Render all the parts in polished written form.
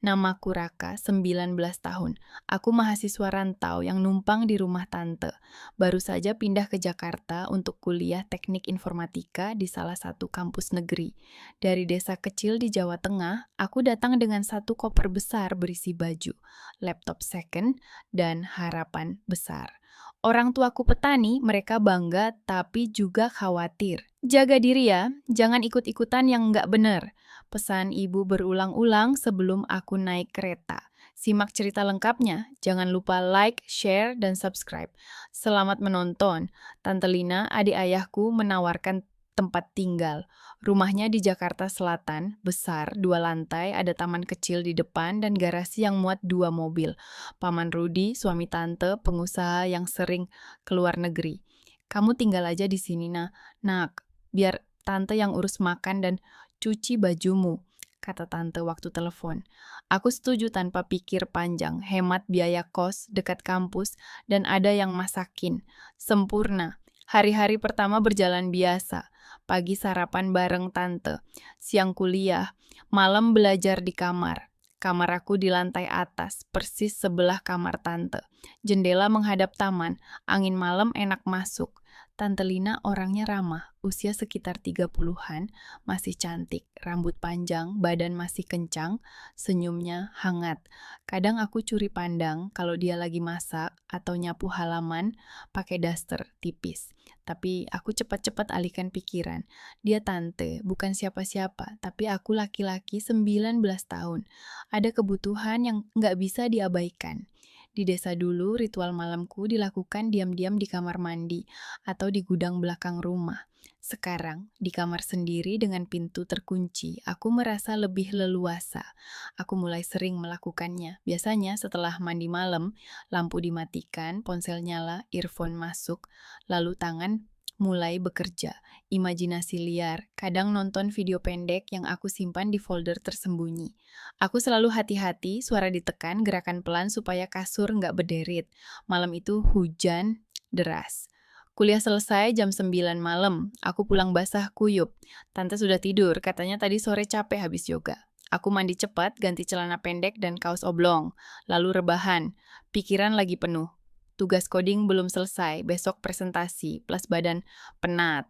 Namaku Raka, 19 tahun. Aku mahasiswa rantau yang numpang di rumah tante. Baru saja pindah ke Jakarta untuk kuliah teknik informatika di salah satu kampus negeri. Dari desa kecil di Jawa Tengah, aku datang dengan satu koper besar berisi baju, laptop second, dan harapan besar. Orang tuaku petani, mereka bangga tapi juga khawatir. Jaga diri ya, jangan ikut-ikutan yang nggak bener. Pesan ibu berulang-ulang sebelum aku naik kereta. Simak cerita lengkapnya. Jangan lupa like, share, dan subscribe. Selamat menonton. Tante Lina, adik ayahku, menawarkan tempat tinggal. Rumahnya di Jakarta Selatan, besar, 2 lantai, ada taman kecil di depan, dan garasi yang muat 2 mobil. Paman Rudi, suami tante, pengusaha yang sering keluar negeri. Kamu tinggal aja di sini, nak. Biar tante yang urus makan dan cuci bajumu, kata tante waktu telepon. Aku setuju tanpa pikir panjang, hemat biaya kos, dekat kampus, dan ada yang masakin. Sempurna. Hari-hari pertama berjalan biasa. Pagi sarapan bareng tante, siang kuliah, malam belajar di kamar. Kamar aku di lantai atas, persis sebelah kamar tante. Jendela menghadap taman, angin malam enak masuk. Tante Lina orangnya ramah, usia sekitar 30-an, masih cantik, rambut panjang, badan masih kencang, senyumnya hangat. Kadang aku curi pandang kalau dia lagi masak atau nyapu halaman pakai daster tipis. Tapi aku cepat-cepat alihkan pikiran. Dia tante, bukan siapa-siapa, tapi aku laki-laki 19 tahun. Ada kebutuhan yang nggak bisa diabaikan. Di desa dulu, ritual malamku dilakukan diam-diam di kamar mandi atau di gudang belakang rumah. Sekarang, di kamar sendiri dengan pintu terkunci, aku merasa lebih leluasa. Aku mulai sering melakukannya. Biasanya setelah mandi malam, lampu dimatikan, ponsel nyala, earphone masuk, lalu tangan mulai bekerja. Imajinasi liar, kadang nonton video pendek yang aku simpan di folder tersembunyi. Aku selalu hati-hati, suara ditekan, gerakan pelan supaya kasur nggak berderit. Malam itu hujan deras. Kuliah selesai jam 9 malam, aku pulang basah kuyup. Tante sudah tidur, katanya tadi sore capek habis yoga. Aku mandi cepat, ganti celana pendek dan kaos oblong. Lalu rebahan, pikiran lagi penuh. Tugas coding belum selesai, besok presentasi, plus badan penat.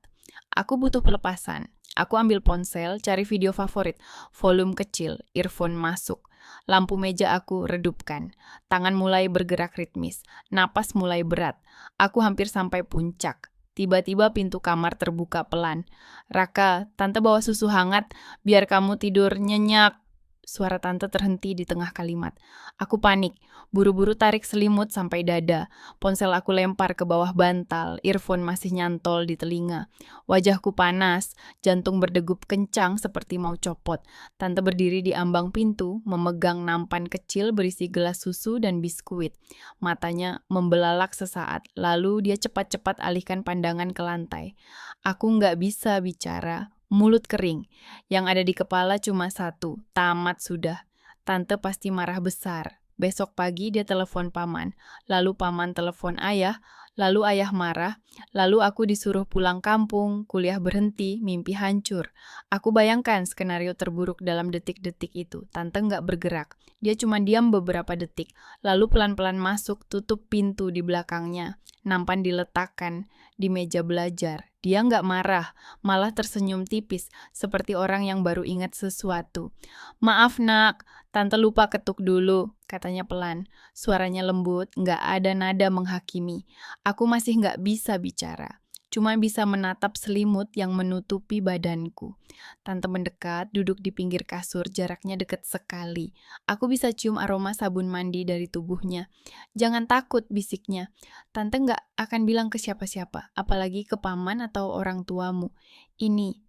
Aku butuh pelepasan. Aku ambil ponsel, cari video favorit, volume kecil, earphone masuk. Lampu meja aku redupkan. Tangan mulai bergerak ritmis. Napas mulai berat. Aku hampir sampai puncak. Tiba-tiba pintu kamar terbuka pelan. Raka, tante bawa susu hangat, biar kamu tidur nyenyak. Suara tante terhenti di tengah kalimat. Aku panik, buru-buru tarik selimut sampai dada. Ponsel aku lempar ke bawah bantal, earphone masih nyantol di telinga. Wajahku panas, jantung berdegup kencang seperti mau copot. Tante berdiri di ambang pintu, memegang nampan kecil berisi gelas susu dan biskuit. Matanya membelalak sesaat, lalu dia cepat-cepat alihkan pandangan ke lantai. Aku nggak bisa bicara. Mulut kering. Yang ada di kepala cuma satu, tamat sudah. Tante pasti marah besar. Besok pagi dia telepon paman, lalu paman telepon ayah, lalu ayah marah, lalu aku disuruh pulang kampung, kuliah berhenti, mimpi hancur. Aku bayangkan skenario terburuk dalam detik-detik itu. Tante nggak bergerak. Dia cuma diam beberapa detik, lalu pelan-pelan masuk, tutup pintu di belakangnya. Nampan diletakkan di meja belajar. Dia nggak marah, malah tersenyum tipis, seperti orang yang baru ingat sesuatu. Maaf nak, tante lupa ketuk dulu, katanya pelan. Suaranya lembut, nggak ada nada menghakimi. Aku masih nggak bisa bicara. Cuma bisa menatap selimut yang menutupi badanku. Tante mendekat, duduk di pinggir kasur, jaraknya dekat sekali. Aku bisa cium aroma sabun mandi dari tubuhnya. Jangan takut, bisiknya. Tante nggak akan bilang ke siapa-siapa, apalagi ke paman atau orang tuamu. Ini,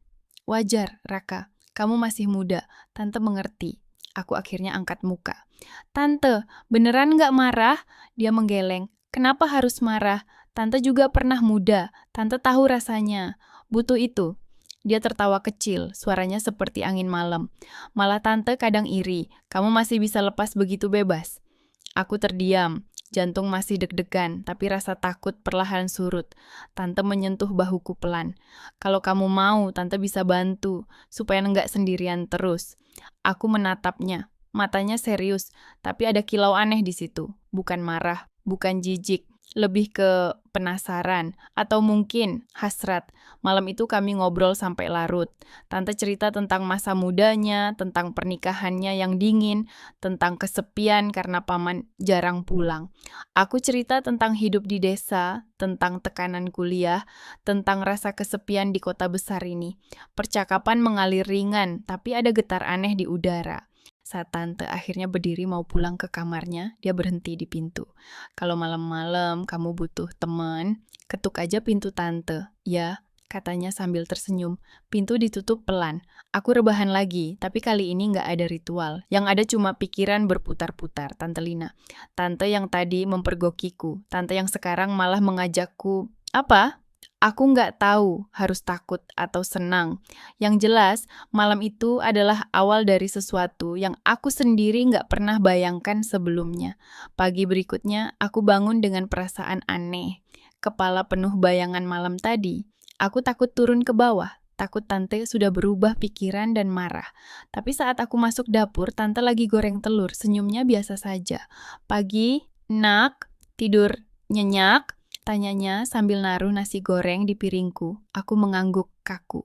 wajar, Raka. Kamu masih muda. Tante mengerti. Aku akhirnya angkat muka. Tante, beneran nggak marah? Dia menggeleng. Kenapa harus marah? Tante juga pernah muda. Tante tahu rasanya. Butuh itu. Dia tertawa kecil, suaranya seperti angin malam. Malah tante kadang iri. Kamu masih bisa lepas begitu bebas. Aku terdiam. Jantung masih deg-degan, tapi rasa takut perlahan surut. Tante menyentuh bahuku pelan. Kalau kamu mau, tante bisa bantu, supaya enggak sendirian terus. Aku menatapnya. matanya serius, tapi ada kilau aneh di situ. Bukan marah, bukan jijik, lebih ke penasaran, atau mungkin hasrat. Malam itu kami ngobrol sampai larut. Tante cerita tentang masa mudanya, tentang pernikahannya yang dingin, tentang kesepian karena paman jarang pulang. Aku cerita tentang hidup di desa, tentang tekanan kuliah, tentang rasa kesepian di kota besar ini. Percakapan mengalir ringan, tapi ada getar aneh di udara. Saat tante akhirnya berdiri mau pulang ke kamarnya, dia berhenti di pintu. Kalau malam-malam kamu butuh teman, ketuk aja pintu tante. Ya, katanya sambil tersenyum. Pintu ditutup pelan. Aku rebahan lagi, tapi kali ini nggak ada ritual. Yang ada cuma pikiran berputar-putar, Tante Lina. Tante yang tadi mempergokiku, tante yang sekarang malah mengajakku, apa? Aku nggak tahu harus takut atau senang. Yang jelas, malam itu adalah awal dari sesuatu yang aku sendiri nggak pernah bayangkan sebelumnya. Pagi berikutnya, aku bangun dengan perasaan aneh. Kepala penuh bayangan malam tadi. Aku takut turun ke bawah. Takut tante sudah berubah pikiran dan marah. Tapi saat aku masuk dapur, tante lagi goreng telur. Senyumnya biasa saja. Pagi, nak, tidur nyenyak? Tanyanya sambil naruh nasi goreng di piringku. Aku mengangguk kaku.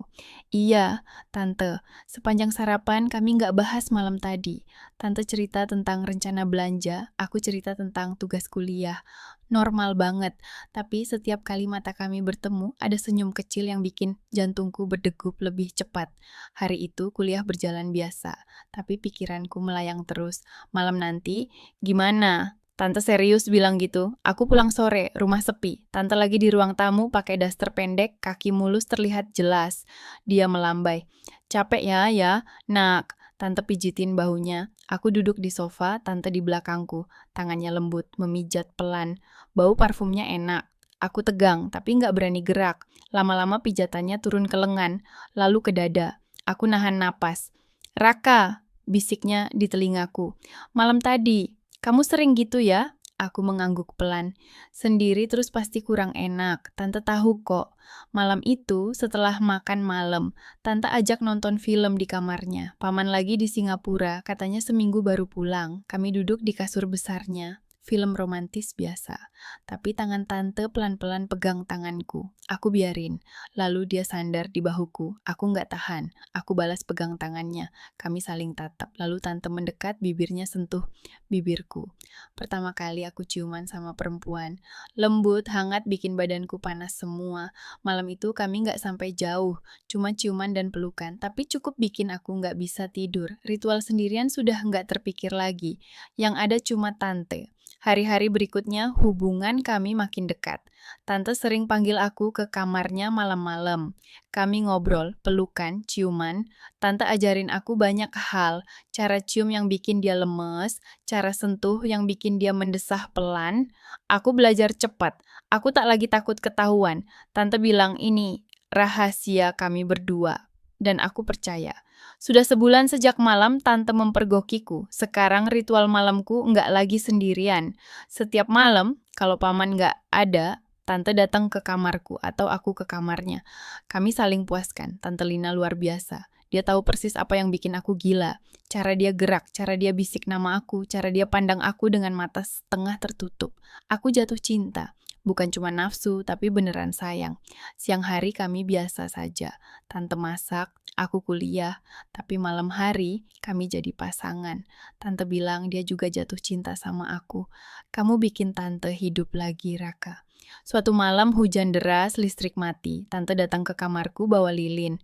Iya, tante. Sepanjang sarapan kami nggak bahas malam tadi. Tante cerita tentang rencana belanja, aku cerita tentang tugas kuliah. Normal banget, tapi setiap kali mata kami bertemu, ada senyum kecil yang bikin jantungku berdegup lebih cepat. Hari itu kuliah berjalan biasa, tapi pikiranku melayang terus. Malam nanti, gimana? Tante serius bilang gitu. Aku pulang sore, rumah sepi. Tante lagi di ruang tamu pakai daster pendek, kaki mulus terlihat jelas. Dia melambai. Capek ya, nak. Tante pijitin bahunya. Aku duduk di sofa, tante di belakangku. Tangannya lembut, memijat pelan. Bau parfumnya enak. Aku tegang, tapi nggak berani gerak. Lama-lama pijatannya turun ke lengan, lalu ke dada. Aku nahan napas. Raka, bisiknya di telingaku. Malam tadi, kamu sering gitu ya? Aku mengangguk pelan. Sendiri terus pasti kurang enak. Tante tahu kok. Malam itu, setelah makan malam, tante ajak nonton film di kamarnya. Paman lagi di Singapura, katanya seminggu baru pulang. Kami duduk di kasur besarnya. Film romantis biasa. Tapi tangan tante pelan-pelan pegang tanganku. Aku biarin. Lalu dia sandar di bahuku. Aku nggak tahan. Aku balas pegang tangannya. Kami saling tatap. Lalu tante mendekat, bibirnya sentuh bibirku. Pertama kali aku ciuman sama perempuan. Lembut, hangat, bikin badanku panas semua. Malam itu kami nggak sampai jauh. Cuma ciuman dan pelukan. Tapi cukup bikin aku nggak bisa tidur. Ritual sendirian sudah nggak terpikir lagi. Yang ada cuma tante. Hari-hari berikutnya, hubungan kami makin dekat. Tante sering panggil aku ke kamarnya malam-malam. Kami ngobrol, pelukan, ciuman. Tante ajarin aku banyak hal. Cara cium yang bikin dia lemes, cara sentuh yang bikin dia mendesah pelan. Aku belajar cepat. Aku tak lagi takut ketahuan. Tante bilang ini rahasia kami berdua. Dan aku percaya. Sudah sebulan sejak malam tante mempergokiku. Sekarang ritual malamku nggak lagi sendirian. Setiap malam, kalau paman nggak ada, tante datang ke kamarku atau aku ke kamarnya. Kami saling puaskan. Tante Lina luar biasa. Dia tahu persis apa yang bikin aku gila. Cara dia gerak, cara dia bisik nama aku, cara dia pandang aku dengan mata setengah tertutup. Aku jatuh cinta. Bukan cuma nafsu, tapi beneran sayang. Siang hari kami biasa saja. Tante masak, aku kuliah, tapi malam hari kami jadi pasangan. Tante bilang dia juga jatuh cinta sama aku. Kamu bikin tante hidup lagi, Raka. Suatu malam hujan deras, listrik mati. Tante datang ke kamarku bawa lilin.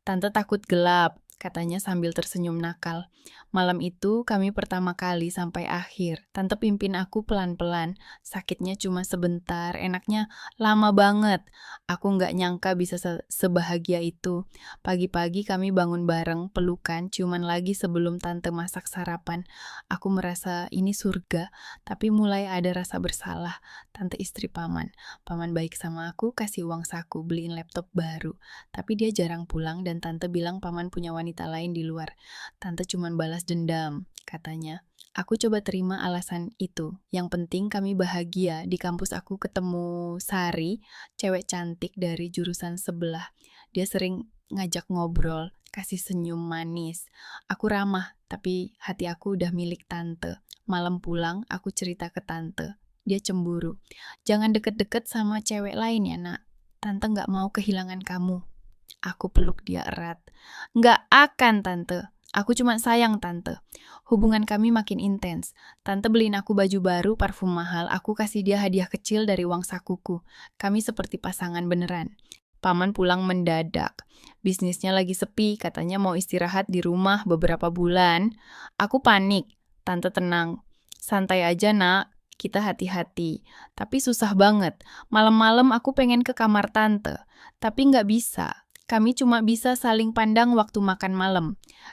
Tante takut gelap, katanya sambil tersenyum nakal. Malam itu kami pertama kali sampai akhir. Tante pimpin aku pelan-pelan. Sakitnya cuma sebentar, enaknya lama banget. Aku nggak nyangka bisa sebahagia itu. Pagi-pagi kami bangun bareng, pelukan, ciuman lagi sebelum tante masak sarapan. Aku merasa ini surga, tapi mulai ada rasa bersalah. Tante istri paman. Paman baik sama aku, kasih uang saku, beliin laptop baru. Tapi dia jarang pulang dan tante bilang paman punya wanita lain di luar. Tante cuman balas dendam, katanya. Aku coba terima alasan itu. Yang penting kami bahagia. Di kampus aku ketemu Sari, cewek cantik dari jurusan sebelah. Dia sering ngajak ngobrol, kasih senyum manis. Aku ramah, tapi hati aku udah milik tante. Malam pulang, aku cerita ke tante. Dia cemburu. Jangan deket-deket sama cewek lain ya, nak. Tante nggak mau kehilangan kamu. Aku peluk dia erat. Nggak akan, tante. Aku cuma sayang tante. Hubungan kami makin intens. Tante beliin aku baju baru, parfum mahal. Aku kasih dia hadiah kecil dari uang sakuku. Kami seperti pasangan beneran. Paman pulang mendadak. Bisnisnya lagi sepi, katanya mau istirahat di rumah beberapa bulan. Aku panik. Tante tenang. Santai aja, nak. Kita hati-hati. Tapi susah banget. Malam-malam aku pengen ke kamar tante. Tapi nggak bisa. Kami cuma bisa saling pandang waktu makan malam.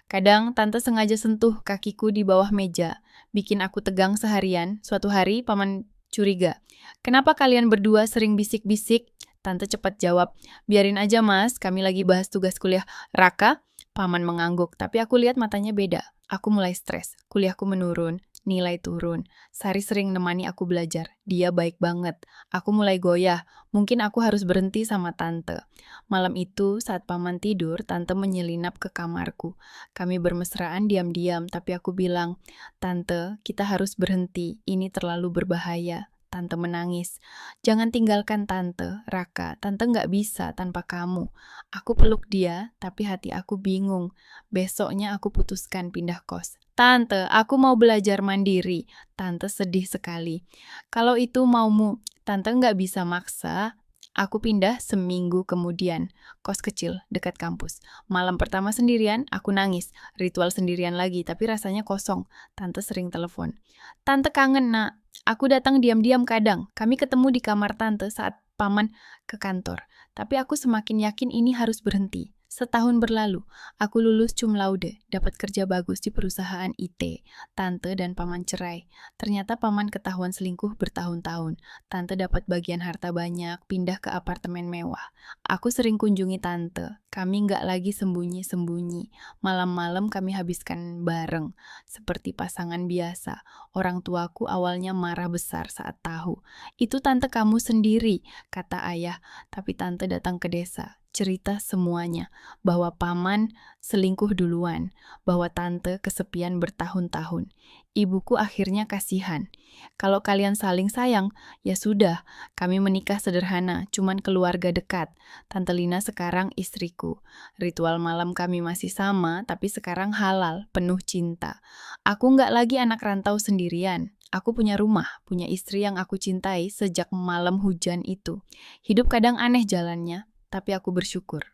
Kadang tante sengaja sentuh kakiku di bawah meja. Bikin aku tegang seharian. Suatu hari paman curiga. Kenapa kalian berdua sering bisik-bisik? Tante cepat jawab, biarin aja mas, kami lagi bahas tugas kuliah. Raka? Paman mengangguk, tapi aku lihat matanya beda. Aku mulai stres, kuliahku menurun, nilai turun. Sari sering nemani aku belajar, dia baik banget. Aku mulai goyah, mungkin aku harus berhenti sama tante. Malam itu, saat paman tidur, tante menyelinap ke kamarku. Kami bermesraan diam-diam, tapi aku bilang, tante, kita harus berhenti, ini terlalu berbahaya. Tante menangis. Jangan tinggalkan tante, Raka. Tante nggak bisa tanpa kamu. Aku peluk dia, tapi hati aku bingung. Besoknya aku putuskan pindah kos. Tante, aku mau belajar mandiri. Tante sedih sekali. Kalau itu maumu, tante nggak bisa maksa. Aku pindah seminggu kemudian. Kos kecil, dekat kampus. Malam pertama sendirian, aku nangis. Ritual sendirian lagi, tapi rasanya kosong. Tante sering telepon. Tante kangen, nak. Aku datang diam-diam kadang. Kami ketemu di kamar tante saat paman ke kantor. Tapi aku semakin yakin ini harus berhenti. Setahun berlalu, aku lulus cum laude, dapat kerja bagus di perusahaan IT. Tante dan paman cerai. Ternyata paman ketahuan selingkuh bertahun-tahun. Tante dapat bagian harta banyak, pindah ke apartemen mewah. Aku sering kunjungi tante. Kami nggak lagi sembunyi-sembunyi. Malam-malam kami habiskan bareng. Seperti pasangan biasa. Orang tuaku awalnya marah besar saat tahu. Itu tante kamu sendiri, kata ayah. Tapi tante datang ke desa. Cerita semuanya, bahwa paman selingkuh duluan, bahwa tante kesepian bertahun-tahun. Ibuku akhirnya kasihan. Kalau kalian saling sayang, ya sudah, kami menikah sederhana, cuman keluarga dekat. Tante Lina sekarang istriku. Ritual malam kami masih sama, tapi sekarang halal, penuh cinta. Aku nggak lagi anak rantau sendirian. Aku punya rumah, punya istri yang aku cintai sejak malam hujan itu. Hidup kadang aneh jalannya, tapi aku bersyukur.